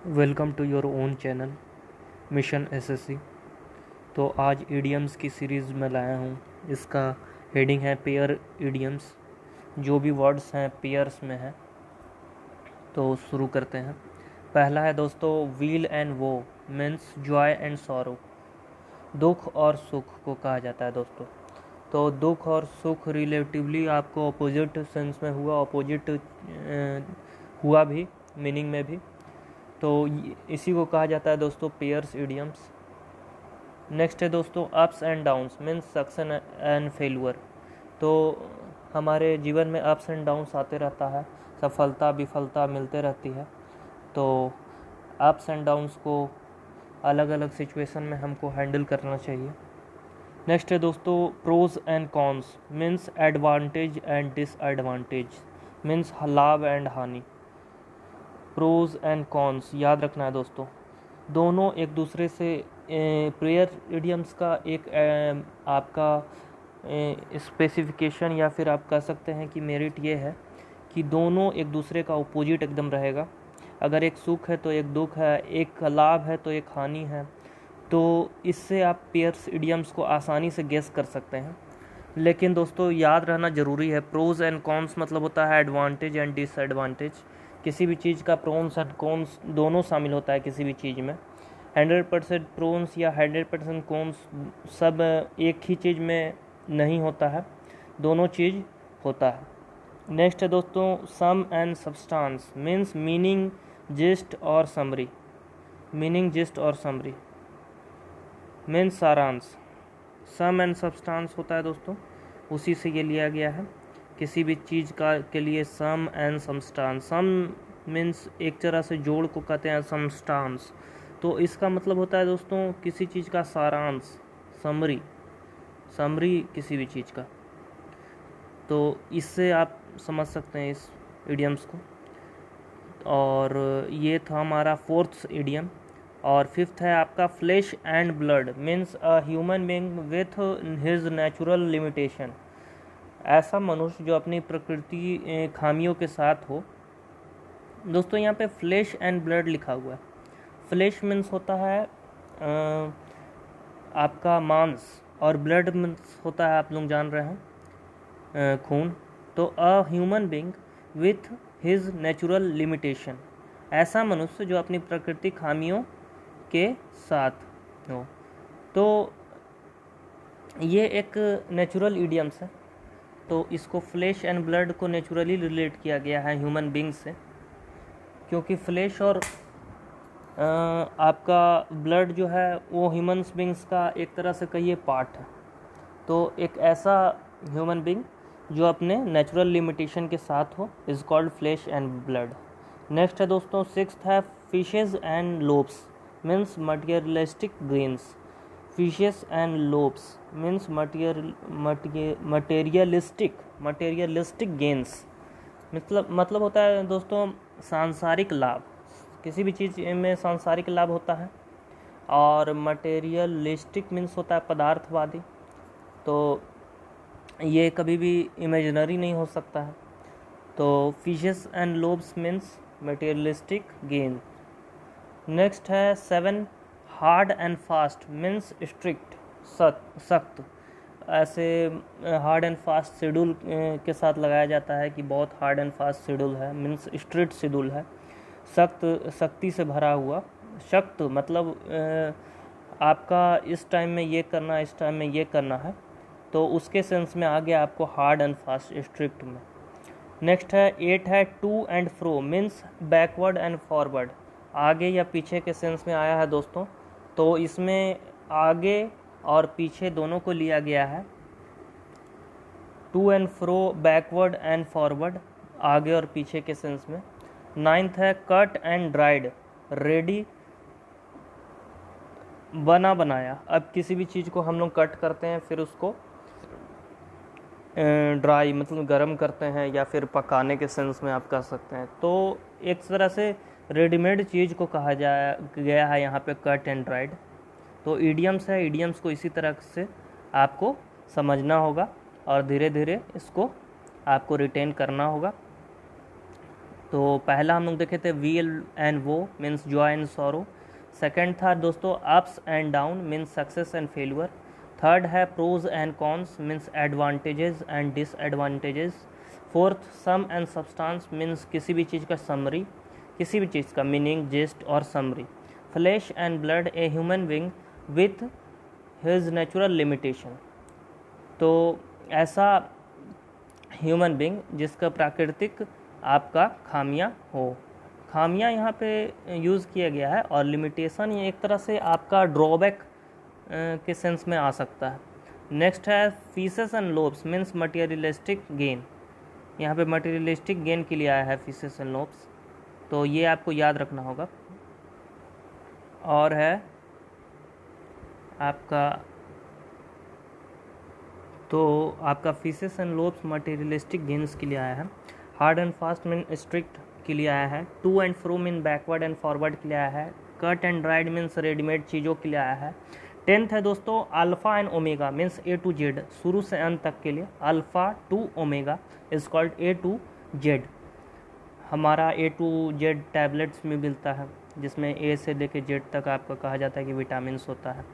Welcome to your own channel mission SSC. तो आज idioms की सीरीज़ में लाया हूँ। इसका हेडिंग है पेयर इडियम्स। जो भी वर्ड्स हैं पेयर्स में है। तो शुरू करते हैं। पहला है दोस्तों wheel and woe means joy and sorrow. दुख और सुख को कहा जाता है दोस्तों। तो दुख और सुख रिलेटिवली आपको अपोजिट सेंस में हुआ, अपोजिट हुआ भी मीनिंग में भी। तो इसी को कहा जाता है दोस्तों पेयर्स इडियम्स। नेक्स्ट है दोस्तों ups and downs means success and failure. तो हमारे जीवन में अप्स एंड डाउन्स आते रहता है, सफलता विफलता मिलते रहती है। तो अप्स एंड डाउन्स को अलग अलग सिचुएशन में हमको हैंडल करना चाहिए। नेक्स्ट है दोस्तों pros and cons means advantage and disadvantage means लाभ एंड हानि। प्रोज एंड कॉन्स याद रखना है दोस्तों। दोनों एक दूसरे से प्रेयर इडियम्स का एक आपका स्पेसिफिकेशन या फिर आप कह सकते हैं कि मेरिट ये है कि दोनों एक दूसरे का अपोजिट एकदम रहेगा। अगर एक सुख है तो एक दुख है, एक लाभ है तो एक हानि है। तो इससे आप पेयर्स इडियम्स को आसानी से गेस कर सकते हैं। लेकिन दोस्तों याद रहना ज़रूरी है, प्रोज एंड कॉन्स मतलब होता है एडवांटेज एंड डिसएडवांटेज। किसी भी चीज़ का प्रोन्स एंड कॉन्स दोनों शामिल होता है किसी भी चीज़ में। 100% प्रोन्स या 100% कॉन्स सब एक ही चीज़ में नहीं होता है, दोनों चीज़ होता है। नेक्स्ट है दोस्तों sum and substance means meaning gist और समरी। मीनिंग जिस्ट और समरी मीन्स सारांश। सम एंड सब्सटेंस होता है दोस्तों, उसी से ये लिया गया है। किसी भी चीज़ का के लिए सम एंड सब्सटेंस। सम मीन्स एक तरह से जोड़ को कहते हैं सब्सटेंस। तो इसका मतलब होता है दोस्तों किसी चीज़ का सारांश, समरी। समरी किसी भी चीज़ का। तो इससे आप समझ सकते हैं इस इडियम्स को। और ये था हमारा फोर्थ इडियम। और फिफ्थ है आपका flash and blood means a human being with his natural limitation. ऐसा मनुष्य जो अपनी प्रकृति खामियों के साथ हो। दोस्तों यहाँ पे फ्लैश एंड ब्लड लिखा हुआ है। फ्लैश मीन्स होता है आपका मांस, और ब्लड मीन्स होता है आप लोग जान रहे हैं खून। तो a human being with his natural limitation, ऐसा मनुष्य जो अपनी प्रकृति खामियों के साथ हो। तो ये एक नेचुरल इडियम्स है। तो इसको फ्लैश एंड ब्लड को नेचुरली रिलेट किया गया है ह्यूमन बींग से, क्योंकि फ्लैश और आपका ब्लड जो है वो ह्यूमन बींग्स का एक तरह से कहिए पार्ट है। तो एक ऐसा ह्यूमन बींग जो अपने नेचुरल लिमिटेशन के साथ हो is called flash and blood. Next है दोस्तों सिक्स्थ है fishes and loaves means materialistic gains. Fishes and loaves means materialistic gains. मतलब होता है दोस्तों सांसारिक लाभ। किसी भी चीज़ में सांसारिक लाभ होता है। और मटेरियलिस्टिक मीन्स होता है पदार्थवादी। तो ये कभी भी इमेजिनरी नहीं हो सकता है। तो fishes and loaves means materialistic gain. Next है seven hard and fast means strict, सख्त। ऐसे हार्ड एंड फास्ट शेड्यूल के साथ लगाया जाता है कि बहुत हार्ड एंड फास्ट शेड्यूल है मीन्स स्ट्रिक्ट शेड्यूल है, सख्ती से भरा हुआ। सख्त मतलब आपका इस टाइम में ये करना, इस टाइम में ये करना है। तो उसके सेंस में आ गया आपको हार्ड एंड फास्ट स्ट्रिक्ट में। नेक्स्ट है 8 है to and fro means backward and forward. आगे या पीछे के सेंस में आया है दोस्तों। तो इसमें आगे और पीछे दोनों को लिया गया है। To and fro backward and forward, आगे और पीछे के सेंस में। नाइन्थ है कट एंड ड्राइड रेडी बना बनाया। अब किसी भी चीज़ को हम लोग कट करते हैं फिर उसको ड्राई मतलब गर्म करते हैं या फिर पकाने के सेंस में आप कह सकते हैं। तो एक तरह से रेडीमेड चीज़ को कहा गया है यहाँ पे कट एंड ड्राइड। तो इडियम्स है, इडियम्स को इसी तरह से आपको समझना होगा और धीरे धीरे इसको आपको रिटेन करना होगा। तो पहला हम लोग देखे थे weal and woe means joy and sorrow. Second था दोस्तों ups and down means success and failure. Third है pros and cons means advantages and disadvantages. Fourth sum and substance means किसी भी चीज़ का समरी, किसी भी चीज़ का मीनिंग, जिस्ट और summary. Flesh and blood a human being with his natural limitation. तो ऐसा ह्यूमन बीइंग जिसका प्राकृतिक आपका खामियां हो। खामियां यहाँ पे यूज़ किया गया है और लिमिटेशन ये एक तरह से आपका ड्रॉबैक के सेंस में आ सकता है। नेक्स्ट है faeces and loaves means materialistic gain. यहाँ पे मटेरियलिस्टिक गेन के लिए आया है फीसेस एंड लोब्स, तो ये आपको याद रखना होगा। और है आपका fishes and loaves materialistic gains के लिए आया है। Hard and fast mean strict के लिए आया है। To and fro mean backward and forward के लिए आया है। Cut and dried means readymade चीज़ों के लिए आया है। 10th है दोस्तों alpha and omega means A to Z, शुरू से अंत तक के लिए alpha to omega is called A to Z. हमारा ए टू जेड टैबलेट्स में मिलता है जिसमें ए से लेके जेड तक आपका कहा जाता है कि विटामिन्स होता है।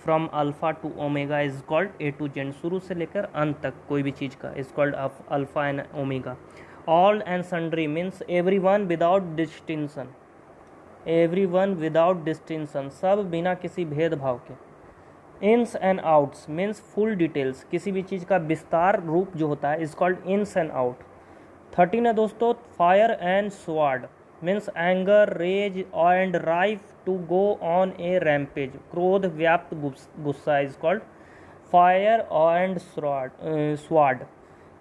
From alpha to omega is called A to Z, शुरू से लेकर अंत तक कोई भी चीज़ का is called alpha and omega. All and sundry means every one without distinction, every one without distinction, सब बिना किसी भेदभाव के। Ins and outs means full details, किसी भी चीज़ का विस्तार रूप जो होता है is called ins and out. 13 है दोस्तों fire and स्वाड means anger rage and rife to go on a rampage, क्रोध व्याप्त गुस्सा is called fire and sword,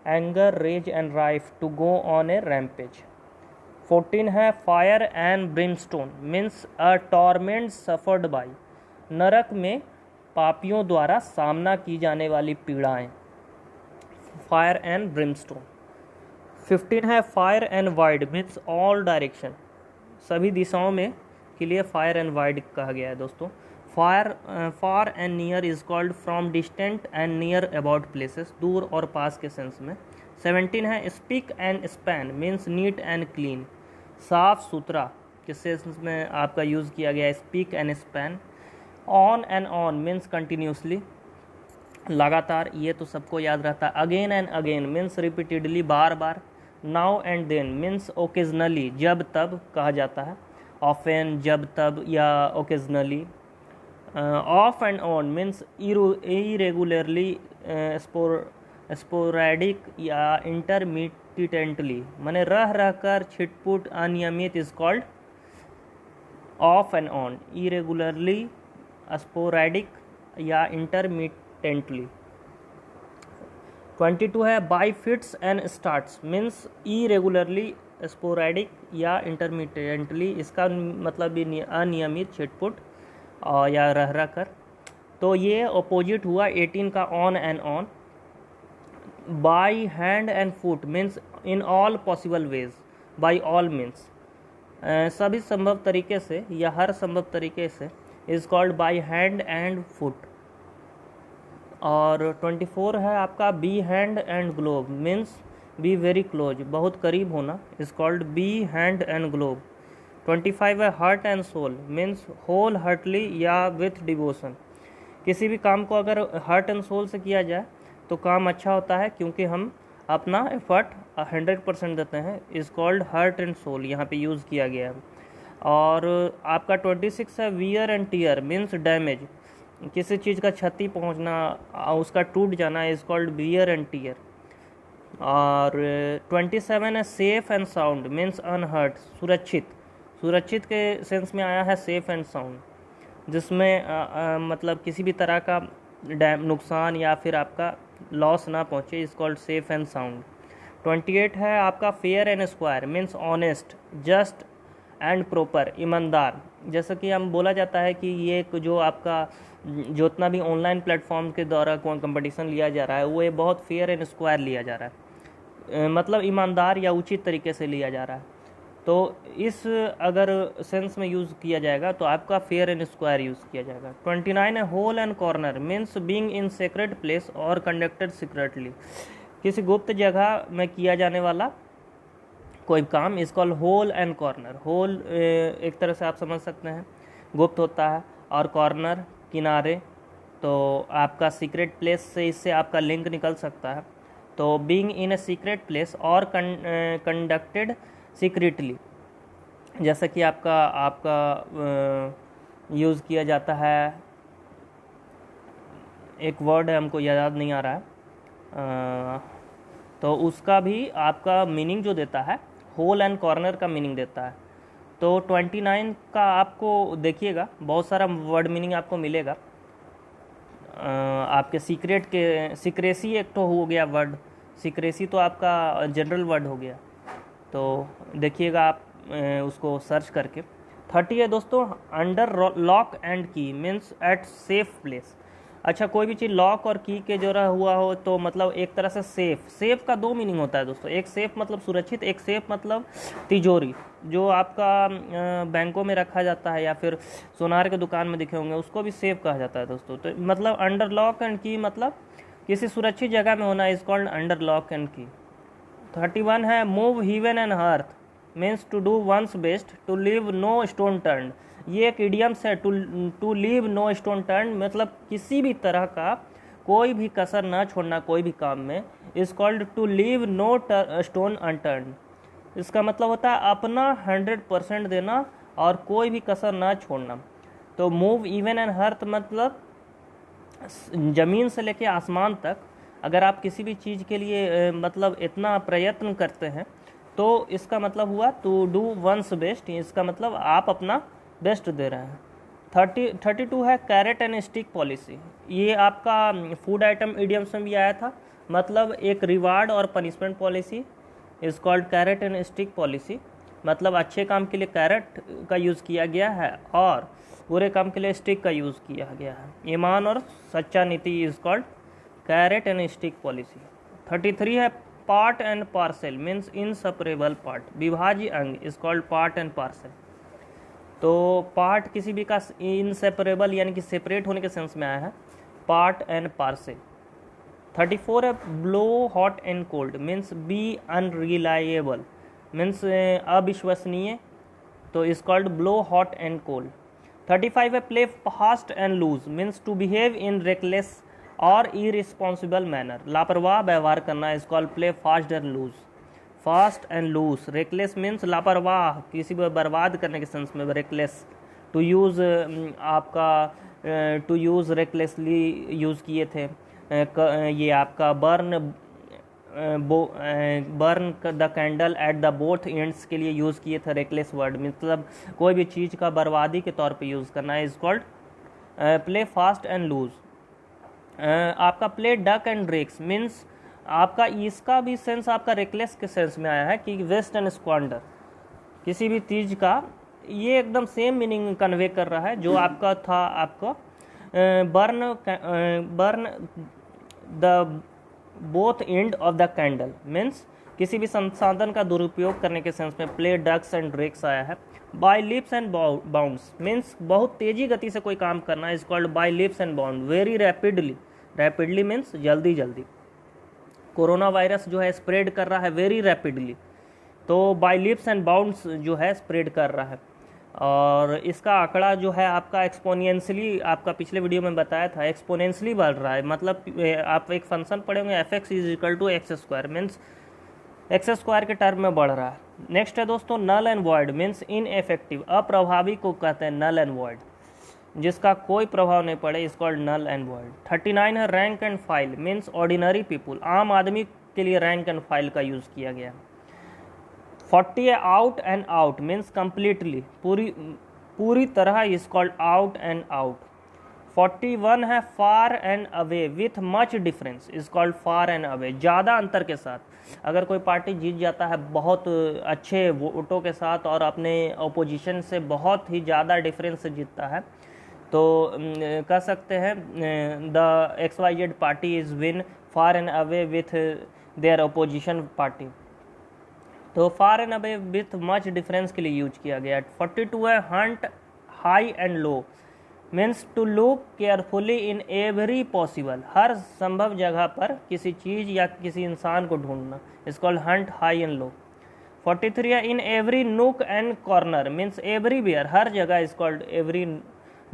anger rage and rife to go on a rampage. 14 है fire and brimstone means a torment suffered by, नरक में पापियों द्वारा सामना की जाने वाली पीड़ाएं, फायर एंड ब्रिमस्टोन। 15 है fire and wide means all direction, सभी दिशाओं में के लिए फायर एंड वाइड कहा गया है दोस्तों। Far and near is called from distant and near about places, दूर और पास के सेंस में। 17 है speak and span means neat and clean, साफ सुथरा के सेंस में आपका यूज़ किया गया है speak and span. On and on means continuously, लगातार, ये तो सबको याद रहता है। Again and again means repeatedly, बार बार। Now and then means occasionally, जब तब कहा जाता है, ऑफेन जब तब या occasionally. Off and on means irregularly, sporadic या इंटरमिटेंटली, माने रह रहकर, छिटपुट, अनियमित is called off and on, irregularly, sporadic या इंटरमिटेंटली। 22 है by fits and starts means irregularly, sporadic या इंटरमिटेंटली, इसका मतलब भी अनियमित, छिटपुट या रह रह कर। तो ये अपोजिट हुआ 18 का on and on. By hand and foot means in all possible ways, by all means सभी संभव तरीके से या हर संभव तरीके से, is called by hand and foot. और 24 है आपका be hand and globe means be very close, बहुत करीब होना, is called be hand and globe. 25 है heart and soul means whole heartly या विथ डिवोशन, किसी भी काम को अगर हार्ट एंड सोल से किया जाए तो काम अच्छा होता है क्योंकि हम अपना एफर्ट 100% देते हैं, is called heart and soul, यहाँ पे यूज़ किया गया है। और आपका 26 है wear and tear means damage, किसी चीज़ का क्षति पहुंचना, उसका टूट जाना, is called wear and tear. और 27 है safe and sound means unhurt, सुरक्षित, सुरक्षित के सेंस में आया है सेफ एंड साउंड, जिसमें मतलब किसी भी तरह का नुकसान या फिर आपका लॉस ना पहुँचे, is called safe and sound. 28 है आपका fair and square means honest, just and proper, ईमानदार। जैसा कि हम बोला जाता है कि ये जो आपका जितना भी ऑनलाइन प्लेटफॉर्म के द्वारा कंपटीशन लिया जा रहा है वो ये बहुत फेयर एंड स्क्वायर लिया जा रहा है, मतलब ईमानदार या उचित तरीके से लिया जा रहा है। तो इस अगर सेंस में यूज़ किया जाएगा तो आपका फेयर एंड स्क्वायर यूज़ किया जाएगा। 29 है hole and corner means being in secret place और कंडक्टेड सीक्रेटली, किसी गुप्त जगह में किया जाने वाला कोई काम, is called hole and corner. Hole एक तरह से आप समझ सकते हैं गुप्त होता है, और कॉर्नर किनारे, तो आपका सीक्रेट प्लेस से इससे आपका लिंक निकल सकता है। तो being in a secret place और कंडक्टेड सीक्रेटली, जैसा कि आपका यूज़ किया जाता है, एक वर्ड है हमको याद नहीं आ रहा है, तो उसका भी आपका मीनिंग जो देता है होल एंड कॉर्नर का मीनिंग देता है। तो 29 का आपको देखिएगा बहुत सारा वर्ड मीनिंग आपको मिलेगा। आपके सीक्रेट के सीक्रेसी एक तो हो गया वर्ड, सीक्रेसी तो आपका जनरल वर्ड हो गया, तो देखिएगा आप उसको सर्च करके। 30 है दोस्तों, अंडर लॉक एंड की मीन्स एट सेफ प्लेस। अच्छा, कोई भी चीज़ लॉक और की के जोड़ा हुआ हो तो मतलब एक तरह से सेफ। सेफ का दो मीनिंग होता है दोस्तों, एक सेफ मतलब सुरक्षित, एक सेफ मतलब तिजोरी, जो आपका बैंकों में रखा जाता है या फिर सोनार के दुकान में दिखे होंगे, उसको भी सेफ कहा जाता है दोस्तों। तो मतलब अंडर लॉक एंड की मतलब किसी सुरक्षित जगह में होना, is called under lock and key. 31 है, move heaven and earth means to do one's best, to leave no stone turn. ये एक इडियम्स है, to leave no stone turn मतलब किसी भी तरह का कोई भी कसर ना छोड़ना कोई भी काम में, is called to leave no stone unturn. इसका मतलब होता है अपना 100% देना और कोई भी कसर ना छोड़ना। तो मूव इवन एंड अर्थ मतलब ज़मीन से लेके आसमान तक अगर आप किसी भी चीज़ के लिए मतलब इतना प्रयत्न करते हैं तो इसका मतलब हुआ टू डू वंस बेस्ट, इसका मतलब आप अपना बेस्ट दे रहे हैं। 32 है, कैरेट एंड स्टिक पॉलिसी। ये आपका फूड आइटम इडियम्स में भी आया था, मतलब एक रिवार्ड और punishment policy is called carrot and stick policy. मतलब अच्छे काम के लिए कैरेट का यूज़ किया गया है और बुरे काम के लिए स्टिक का यूज़ किया गया है। ईमान और सच्चा नीति is called carrot and stick policy. 33 है, part and parcel means inseparable part. विभाज्य अंग is called part and parcel. तो पार्ट किसी भी का इनसेपरेबल यानी कि सेपरेट होने के सेंस में आया है, पार्ट एंड पार्सल। 34 है, blow hot and cold means be unreliable means अविश्वसनीय, तो is called blow hot and cold. 35 है, play fast and loose means to behave in reckless और इरिस्पॉन्सिबल मैनर। लापरवाह व्यवहार करना is called play fast and loose. Fast and loose, reckless means लापरवाह, किसी को बर्बाद करने के सेंस में रेकलेस। टू यूज़ आपका टू यूज़ रेकलेसली यूज़ किए थे। ये आपका burn the candle at the both ends के लिए यूज़ किए थे रेकलेस वर्ड, मतलब कोई भी चीज़ का बर्बादी के तौर पे यूज़ करना is called play fast and loose. आपका play duck and drakes means आपका इसका भी सेंस आपका रेकलेस के सेंस में आया है कि वेस्ट एंड स्क्वांडर किसी भी चीज़ का, ये एकदम सेम मीनिंग कन्वे कर रहा है जो आपका था आपको burn the both end of the candle means किसी भी संसाधन का दुरुपयोग करने के सेंस में प्ले डक्स एंड ड्रेक्स आया है। By leaps and bounds means बहुत तेजी गति से कोई काम करना is called by leaps and bound. Very rapidly, rapidly means जल्दी जल्दी। कोरोना वायरस जो है स्प्रेड कर रहा है वेरी रैपिडली, तो बाय लिप्स एंड बाउंड्स जो है स्प्रेड कर रहा है। और इसका आंकड़ा जो है आपका एक्सपोनेंशियली, आपका पिछले वीडियो में बताया था, एक्सपोनेंशियली बढ़ रहा है। मतलब आप एक फंक्शन पढ़े होंगे fx is equal to x square means x square के टर्म में बढ़ रहा है। नेक्स्ट है दोस्तों, null and void means ineffective, अप्रभावी को कहते हैं नल एंड वॉइड, जिसका कोई प्रभाव नहीं पड़े is called null and void. 39 है, rank and file means ordinary people, आम आदमी के लिए रैंक एंड फाइल का यूज़ किया गया। 40 है, out and out means completely, पूरी तरह is called out and out. 41 है, far and away with much difference is called far and away, ज़्यादा अंतर के साथ। अगर कोई पार्टी जीत जाता है बहुत अच्छे वोटों के साथ और अपने अपोजिशन से बहुत ही ज़्यादा डिफरेंस से जीतता है, तो कह सकते हैं the XYZ party is win far and away with their opposition party. तो far and away with much difference के लिए यूज किया गया। 42 है, hunt high and low means to look carefully in every possible, हर संभव जगह पर किसी चीज़ या किसी इंसान को ढूंढना is called hunt high and low. 43 है in every nook and corner means everywhere, हर जगह is called every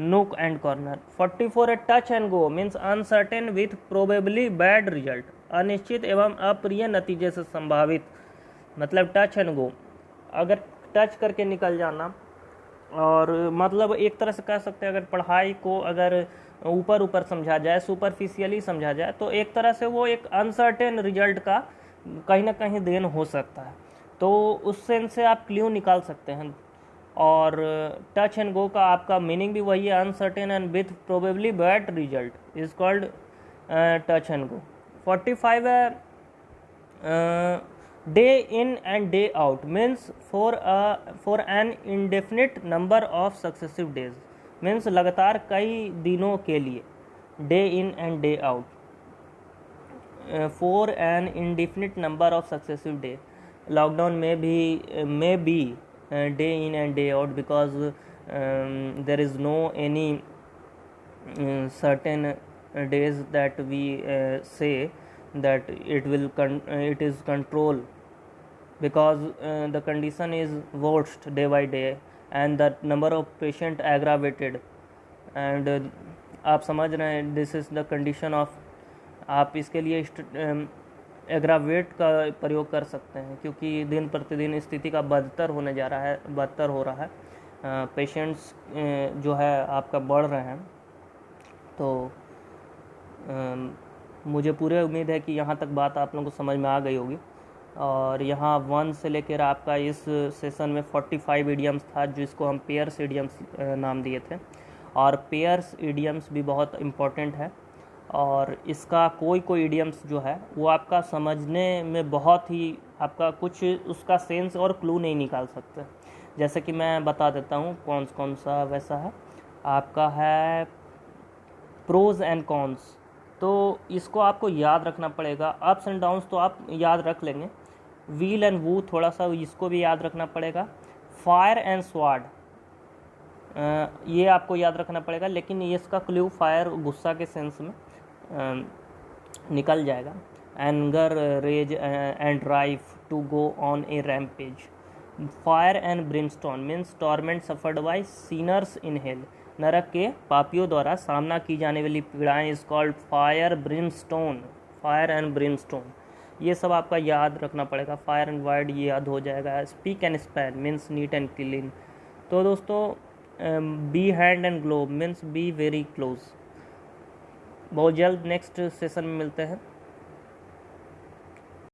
nook and corner. 44 है touch and go means uncertain with probably bad result, अनिश्चित एवं अप्रिय नतीजे से संभावित, मतलब टच एंड गो, अगर टच करके निकल जाना, और मतलब एक तरह से कह सकते हैं अगर पढ़ाई को अगर ऊपर ऊपर समझा जाए, सुपरफिशियली समझा जाए, तो एक तरह से वो एक अनसर्टेन रिजल्ट का कहीं ना कहीं देन हो सकता है, तो उस सेंस से आप क्ल्यू निकाल सकते हैं। और टच एंड गो का आपका मीनिंग भी वही है, uncertain and with probably bad result is called touch and go. 45 है day in and day out means for an indefinite number of successive days means लगातार कई दिनों के लिए, day in and day out for an indefinite number of successive day. Lockdown में भी day in and day out because there is no any certain days that we say that it is control, because the condition is worst day by day and the number of patient aggravated and आप समझ रहे हैं this is the condition of, आप इसके लिए aggravate का प्रयोग कर सकते हैं क्योंकि दिन प्रतिदिन स्थिति का बदतर हो रहा है, पेशेंट्स जो है आपका बढ़ रहे हैं। तो मुझे पूरे उम्मीद है कि यहाँ तक बात आप लोगों को समझ में आ गई होगी। और यहाँ 1 से लेकर आपका इस सेशन में 45 इडियम्स था जिसको हम पेयर्स इडियम्स नाम दिए थे, और पेयर्स इडियम्स भी बहुत इम्पोर्टेंट है, और इसका कोई इडियम्स जो है वो आपका समझने में बहुत ही आपका कुछ उसका सेंस और क्लू नहीं निकाल सकते। जैसे कि मैं बता देता हूँ कौन सा वैसा है, आपका है प्रोज एंड कॉन्स, तो इसको आपको याद रखना पड़ेगा। अप्स एंड डाउन्स तो आप याद रख लेंगे, व्हील एंड वू थोड़ा सा इसको भी याद रखना पड़ेगा, फायर एंड स्वाड ये आपको याद रखना पड़ेगा, लेकिन ये इसका क्लू फायर गुस्सा के सेंस में निकल जाएगा। Anger, rage and rife to go on a rampage. Fire and brimstone means torment suffered by sinners in hell, नरक के पापियों द्वारा सामना की जाने वाली पीड़ाएं is called fire brimstone, fire and brimstone, ये सब आपका याद रखना पड़ेगा। फायर एंड वाइड ये याद हो जाएगा। Speak and span means neat and clean. तो दोस्तों be hand and glove means be very close. बहुत जल्द नेक्स्ट सेशन में मिलते हैं।